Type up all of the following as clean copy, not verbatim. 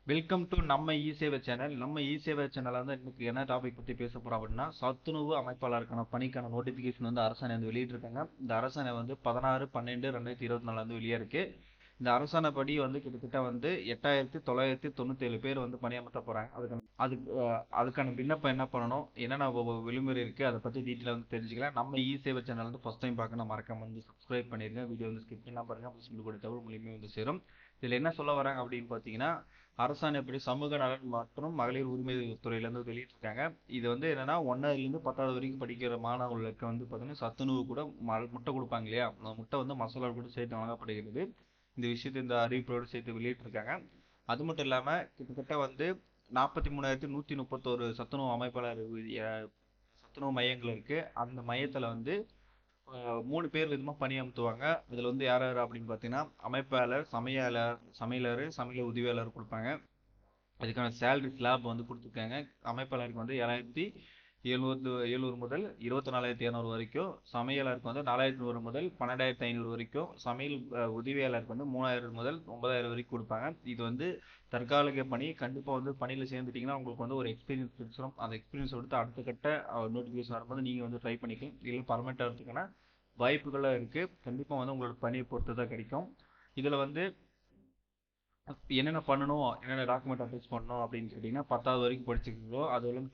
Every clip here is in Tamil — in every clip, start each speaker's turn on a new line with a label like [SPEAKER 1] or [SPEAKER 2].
[SPEAKER 1] வெல்கம் டு நம்ம இ-சேவை சேனல். நம்ம இ-சேவை சேனல்ல வந்து இன்னைக்கு என்ன டாபிக் பத்தி பேச போறோம் அப்படின்னா, சத்துணவு அமைப்பாளருக்கான பணிக்கான நோட்டிபிகேஷன் வந்து அரசாணை வந்து வெளியிட்டிருக்காங்க. இந்த அரசாணை வந்து 16/12/2024 வந்து வெளியே இருக்கு. இந்த அரசாணை படி வந்து கிட்டத்தட்ட வந்து 8997 பேர் வந்து பணியமர்த்த போறாங்க. அதுக்கான விண்ணப்பம் என்ன பண்ணணும், என்னென்ன விளிமுறை இருக்கு, அதை பத்தி டீட்டெயிலாக வந்து தெரிஞ்சுக்கலாம். நம்ம இ-சேவை சேனல் வந்து ஃபர்ஸ்ட் டைம் பார்க்கணும், மறக்காம வந்து சப்ஸ்கிரைப் பண்ணிருங்க. வீடியோ வந்து ஸ்கிப் பண்ணாம பாருங்க, உங்களுக்கு கூட தகவல் மூலியமே வந்து சேரும். இதுல என்ன சொல்ல வராங்க அப்படின்னு பாத்தீங்கன்னா, அரசாணைப்படி சமூக நலன் மற்றும் மகளிர் உரிமை துறையில இருந்து வெளியிட்டிருக்காங்க. இது வந்து என்னன்னா 1ல இருந்து 10வது வரைக்கும் படிக்கிற மாணவர்களுக்கு வந்து பாத்தீங்கன்னா சத்துணவு கூட முட்டை கொடுப்பாங்க இல்லையா, அந்த முட்டை வந்து மசாலா கூட சேர்த்து வழங்கப்படுகிறது. இந்த விஷயத்தை இந்த அறிவிப்போடு சேர்த்து வெளியிட்டிருக்காங்க. அது மட்டும் இல்லாம கிட்டத்தட்ட வந்து 43,131 சத்துணவு அமைப்பாளர் சத்துணவு மையங்கள் இருக்கு. அந்த மையத்துல வந்து 3 பேர் விதமா பணியமர்த்துவாங்க. இதுல வந்து யார் யார் அப்படின்னு பாத்தீங்கன்னா, அமைப்பாளர், சமையலர், சமையல் உதவியாளர் கொடுப்பாங்க. அதுக்கான சேலரி ஸ்லாப் வந்து கொடுத்துருக்காங்க. அமைப்பாளருக்கு வந்து 7,700 முதல் 24,200 வரைக்கும், சமையலருக்கு வந்து 4,100 முதல் 12,500 வரைக்கும், சமையல் உதவியாளருக்கு வந்து 3,000 முதல் 9,000 வரைக்கும் கொடுப்பாங்க. இது வந்து தற்காலிக பணி. கண்டிப்பா வந்து பணியில சேர்ந்துட்டீங்கன்னா உங்களுக்கு வந்து ஒரு எக்ஸ்பீரியன்ஸ் கிடைச்சிடும். அந்த எக்ஸ்பீரியன்ஸ் எடுத்து அடுத்த கட்ட நோட்டிபிகேஷன் வரும்போது நீங்க வந்து ட்ரை பண்ணிக்கலாம். இல்லை பர்மனெண்ட் ஆகிறதுக்கான வாய்ப்புகளும் இருக்கு. கண்டிப்பா வந்து உங்களோட பணியை பொறுத்து தான் கிடைக்கும். இதுல வந்து என்னென்ன பண்ணணும், என்னென்ன டாக்குமெண்ட் அப்ளை பண்ணணும் அப்படின்னு கேட்டீங்கன்னா, 10வது வரைக்கும் படிச்சிருக்கீங்களோ அது எல்லாம்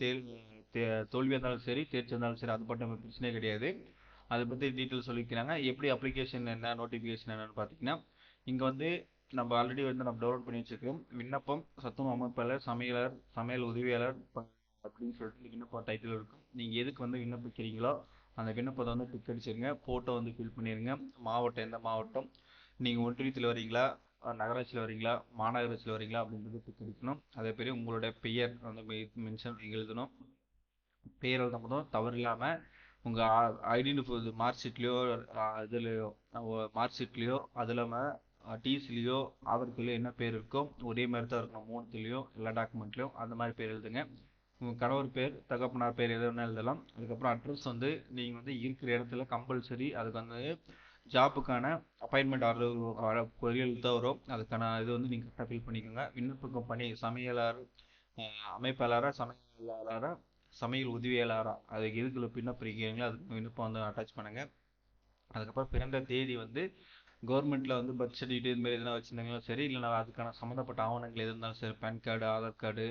[SPEAKER 1] தோல்வியாக இருந்தாலும் சரி, தேர்ச்சி இருந்தாலும் சரி, அது மட்டும் பிரச்சனையே கிடையாது. அதை பற்றி டீட்டெயில் சொல்லிக்கிறாங்க. எப்படி அப்ளிகேஷன் என்ன, நோட்டிஃபிகேஷன் என்னன்னு பார்த்தீங்கன்னா, இங்கே வந்து நம்ம ஆல்ரெடி வந்து நம்ம டவுன்லோட் பண்ணி வச்சிருக்கோம். விண்ணப்பம் சத்துணவு அமைப்பாளர், சமையல் உதவியாளர் அப்படின்னு சொல்லிட்டு விண்ணப்பம் டைட்டில் இருக்கும். நீங்கள் எதுக்கு வந்து விண்ணப்பிக்கிறீங்களோ அந்த விண்ணப்பத்தை வந்து டிக் அடிச்சிருங்க. ஃபோட்டோ வந்து ஃபில் பண்ணிடுங்க. மாவட்டம் எந்த மாவட்டம், நீங்கள் ஒன்றியத்தில் வரீங்களா, நகராட்சியில் வரீங்களா, மாநகராட்சியில் வரீங்களா அப்படின்றது டிக் அடிக்கணும். அதே பேர் உங்களுடைய பெயர் வந்து மென்ஷன் எழுதணும். பெயர் எழுதும் போதும் தவறு இல்லாமல் உங்கள் ஐடென்டி மார்க் ஷீட்லேயோ இதுலையோ மார்க் ஷீட்லேயோ அது இல்லாமல் டிசிலையோ ஆதார்லையோ என்ன பேர் இருக்கோ ஒரே மாதிரி தான் இருக்கணும். மூணுத்துலேயும் எல்லா டாக்குமெண்ட்லையும் அந்த மாதிரி பேர் எழுதுங்க. உங்கள் கணவர் பேர், தகப்பனார் பேர் எது வேணாலும் எழுதலாம். அதுக்கப்புறம் அட்ரஸ் வந்து நீங்கள் வந்து இருக்கிற இடத்துல கம்பல்சரி அதுக்கு வந்து ஜாப்புக்கான அப்பாயின்மெண்ட் ஆர்டர் கொரியல் தான் வரும். அதுக்கான இது வந்து நீங்கள் கரெக்டாக ஃபில் பண்ணிக்கோங்க. விண்ணப்பிக்கும் பணி சமையலாளர், அமைப்பாளராக, சமையலாளராக, சமையல் உதவியாளராக, அதுக்கு எதுக்குள்ள விண்ணப்பிக்கிறீங்களோ அதுக்கு விண்ணப்பம் வந்து அட்டாச் பண்ணுங்க. அதுக்கப்புறம் பிறந்த தேதி வந்து கவர்மெண்ட்ல வந்து பர்த் சர்டிஃபிகேட் இது மாதிரி எதுனா வச்சிருந்தாங்களும் சரி, இல்லைனா அதுக்கான சம்மந்தப்பட்ட ஆவணங்கள் எது இருந்தாலும் சரி, PAN card, Aadhaar card,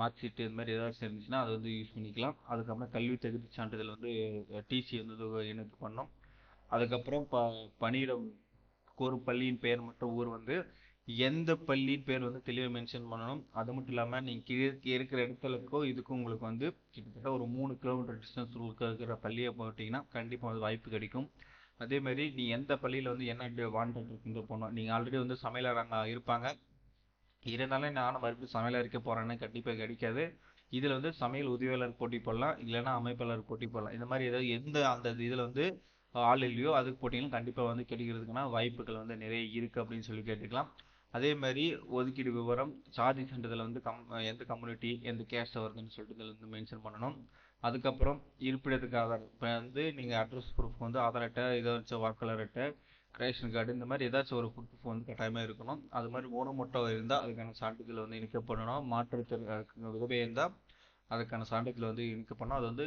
[SPEAKER 1] mark sheet இது மாதிரி ஏதாச்சும் இருந்துச்சுன்னா அதை வந்து யூஸ் பண்ணிக்கலாம். அதுக்கப்புறம் கல்வி தகுதி சான்றிதழ் வந்து டிசி வந்து இணைப்பு பண்ணணும். அதுக்கப்புறம் பணியிடம் கோரும் பள்ளியின் பெயர் மற்றும் ஊர் வந்து எந்த பள்ளியின் பேர் வந்து தெளிவாக மென்ஷன் பண்ணணும். அது மட்டும் இல்லாமல் நீங்கள் இருக்கிற இடத்துலக்கோ இதுக்கும் உங்களுக்கு வந்து கிட்டத்தட்ட ஒரு 3 கிலோமீட்டர் டிஸ்டன்ஸ் இருக்கிற பள்ளியை போட்டிங்கன்னா கண்டிப்பாக வந்து வாய்ப்பு கிடைக்கும். அதே மாதிரி நீ எந்த பள்ளியில் வந்து என்ன வாண்டட் இருக்குன்னு போகணும். நீங்கள் ஆல்ரெடி வந்து சமையலராங்க இருப்பாங்க, இருந்தாலும் நானும் மறுபடியும் சமையலர் இருக்க போகிறேன்னு கண்டிப்பாக கிடைக்காது. இதில் வந்து சமையல் உதவியாளர் போட்டி போடலாம், இல்லைன்னா அமைப்பாளர் போட்டி போடலாம். இந்த மாதிரி ஏதாவது எந்த அந்த இதில் வந்து ஆள் இல்லையோ அதுக்கு போட்டிங்கன்னா கண்டிப்பாக வந்து கிடைக்கிறதுக்கான வாய்ப்புகள் வந்து நிறைய இருக்குது அப்படின்னு சொல்லி கேட்டுக்கலாம். அதே மாதிரி ஒதுக்கீடு விவரம், சாதி சான்றிதழ் வந்து எந்த கம்யூனிட்டி எந்த கேஸ்ட் வருதுன்னு சொல்லிட்டு இதில் வந்து மென்ஷன் பண்ணணும். அதுக்கப்புறம் இருப்பிடத்துக்கு ஆதார், இப்போ வந்து நீங்கள் அட்ரஸ் ப்ரூஃப் வந்து ஆதார் அட்டை, ஏதாச்சும் வாக்காளர் அட்டை, ரேஷன் கார்டு, இந்த மாதிரி ஏதாச்சும் ஒரு ப்ரூஃப் வந்து கட்டாயமாக இருக்கணும். அது மாதிரி ஊனமுற்றவர் இருந்தால் அதுக்கான சான்றிதழ் வந்து இணைக்கப்படணும். விதவை இருந்தால் அதுக்கான சான்றிதழ் வந்து இணைக்கப்படணும். அது வந்து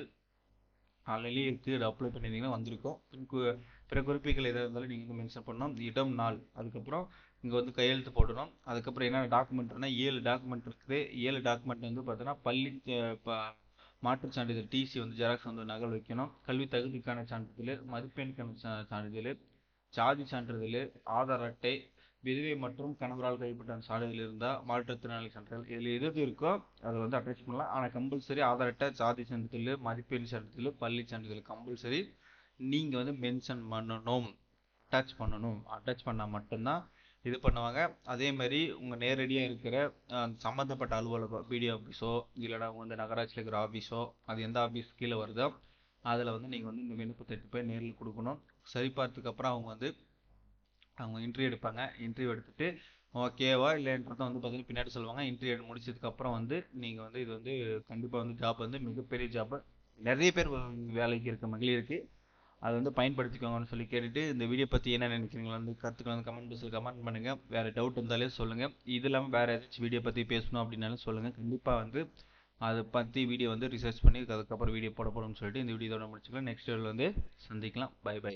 [SPEAKER 1] ஆன்லைன்லேயே இருக்குது, அப்ளை பண்ணியிருந்தீங்கன்னா வந்திருக்கும். பிற குறிப்புகள் எதாக இருந்தாலும் நீங்கள் வந்து மென்ஷன் பண்ணணும். இடம், நாள், அதுக்கப்புறம் இங்கே வந்து கையெழுத்து போடணும். அதுக்கப்புறம் என்னென்ன டாக்குமெண்ட்னா 7 டாக்குமெண்ட் இருக்குது. 7 டாக்குமெண்ட் வந்து பார்த்தீங்கன்னா பள்ளி மாற்றுச் சான்றிதழ் டிசி வந்து ஜெராக்ஸ் வந்து நகல் வைக்கணும். கல்வி தகுதிக்கான சான்றிதழ், மதிப்பெண்ணுக்கான சான்றிதழ், சாதி சான்றிதழ், ஆதார் அட்டை, விதவை மற்றும் கணவரால் கைப்பற்ற சான்றிதழ் இருந்தால், மாற்றுத்திறனாளி சான்றிதழ், இதில் எது இருக்கோ அதை வந்து அட்டாச் பண்ணலாம். ஆனால் கம்பல்சரி ஆதார் அட்டை, சாதி சான்றிதழ், மதிப்பெண் சான்றிதழ், பள்ளி சான்றிதழ் கம்பல்சரி நீங்கள் வந்து மென்ஷன் பண்ணணும், அட்டாச் பண்ணணும். அட்டாச் பண்ணால் மட்டும்தான் இது பண்ணுவாங்க. அதே மாதிரி உங்கள் நேரடியாக இருக்கிற சம்மந்தப்பட்ட அலுவலகம், பிடிஓ ஆஃபீஸோ இல்லைனா வந்து நகராட்சியில் இருக்கிற ஆஃபீஸோ, அது எந்த ஆஃபீஸ் கீழே வருதோ அதில் வந்து நீங்கள் வந்து இந்த விண்ணப்பத்தை எடுத்து போய் நேரில் கொடுக்கணும். சரிபார்த்துக்கு அப்புறம் அவங்க இன்டர்வியூ எடுப்பாங்க. இன்டர்வியூ எடுத்துட்டு ஓகேவா இல்லைன்றத வந்து பார்த்தீங்கன்னா பின்னாடி சொல்லுவாங்க. இன்டர்வியூ முடிச்சதுக்கப்புறம் வந்து நீங்கள் வந்து இது வந்து கண்டிப்பாக வந்து ஜாப் வந்து மிகப்பெரிய ஜாப், நிறைய பேர் வேலைக்கு இருக்க மகளிருக்கு அதை வந்து பயன்படுத்திக்கோங்கன்னு சொல்லி கேட்டுட்டு, இந்த வீடியோ பற்றி என்ன நினைக்கிறீங்களா வந்து கருத்துக்களை வந்து கமெண்ட் பாக்ஸில் கமெண்ட் பண்ணுங்கள். வேறு டவுட் இருந்தாலே சொல்லுங்கள். இது இல்லாமல் வேறு ஏதாச்சும் வீடியோ பற்றி பேசணும் அப்படின்னாலும் சொல்லுங்கள். கண்டிப்பாக வந்து அதை பற்றி வீடியோ வந்து ரிசர்ச் பண்ணி அதுக்கப்புறம் வீடியோ போடணும்னு சொல்லிட்டு இந்த வீடியோ இதோட முடிச்சுக்கலாம். நெக்ஸ்ட் வீடியோவில் வந்து சந்திக்கலாம். Bye by.